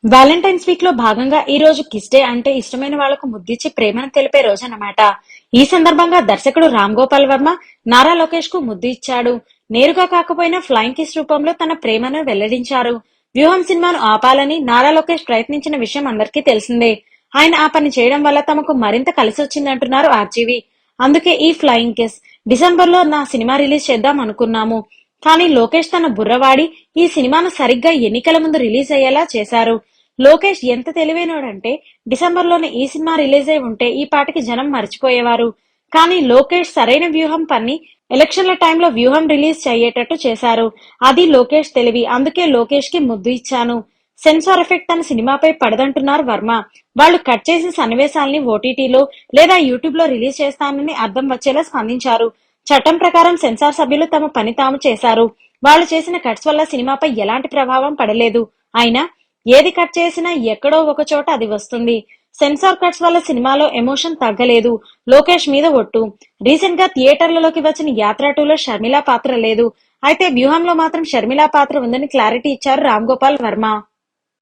Valentine's week లో భాగంగా ఈ రోజు కిస్ డే అంటే ఇష్టమైన వాళ్లకు ముద్దిచ్చి ప్రేమను తెలిపే రోజన్నమాట. ఈ సందర్భంగా దర్శకుడు రామ్ గోపాల్ వర్మ నారా లోకేష్ కు ముద్దు ఇచ్చాడు. నేరుగా కాకపోయినా ఫ్లయింగ్ కిస్ రూపంలో తన ప్రేమను వెల్లడించారు. వ్యూహం సినిమాను ఆపాలని నారా లోకేష్ ప్రయత్నించిన విషయం అందరికీ తెలిసిందే. ఆయన ఆ పని చేయడం వల్ల తమకు మరింత కలిసొచ్చిందంటున్నారు ఆర్జీవి. అందుకే ఈ ఫ్లయింగ్ కిస్. డిసెంబర్ లో నా సినిమా రిలీజ్ చేద్దాం అనుకున్నాము. కానీ లోకేష్ తన బుర్రవాడి ఈ సినిమాను సరిగ్గా ఎన్నికల ముందు రిలీజ్ అయ్యేలా చేశారు. లోకేష్ ఎంత తెలివైనోడంటే డిసెంబర్లోనే ఈ సినిమా రిలీజ్ అయి ఉంటే ఈ పాటికి జనం మర్చిపోయేవారు. కానీ లోకేష్ సరైన వ్యూహం పన్ని ఎలక్షన్ల టైంలో వ్యూహం రిలీజ్ అయ్యేటట్టు చేశారు. అది లోకేష్ తెలివి. అందుకే లోకేష్ కి ముద్దు ఇచ్చాను. సెన్సార్ ఎఫెక్ట్ తన సినిమాపై పడదంటున్నారు వర్మ. వాళ్ళు కట్ చేసిన సన్నివేశాల్ని ఓటీటీలో లేదా యూట్యూబ్ లో రిలీజ్ చేస్తానని అర్థం వచ్చేలా స్పందించారు. చట్టం ప్రకారం సెన్సార్ సభ్యులు తమ పని తాము చేశారు. వాళ్ళు చేసిన కట్స్ వల్ల సినిమాపై ఎలాంటి ప్రభావం పడలేదు. అయినా ఏది కట్ చేసినా ఎక్కడో ఒక చోట అది వస్తుంది. సెన్సార్ కట్స్ వల్ల సినిమాలో ఎమోషన్ తగ్గలేదు. లోకేష్ మీద ఒట్టు. రీసెంట్ గా థియేటర్లలోకి వచ్చిన యాత్ర 2లో షర్మిల పాత్ర లేదు. అయితే వ్యూహంలో మాత్రం షర్మిల పాత్ర ఉందని క్లారిటీ ఇచ్చారు రామ్ గోపాల్ వర్మ.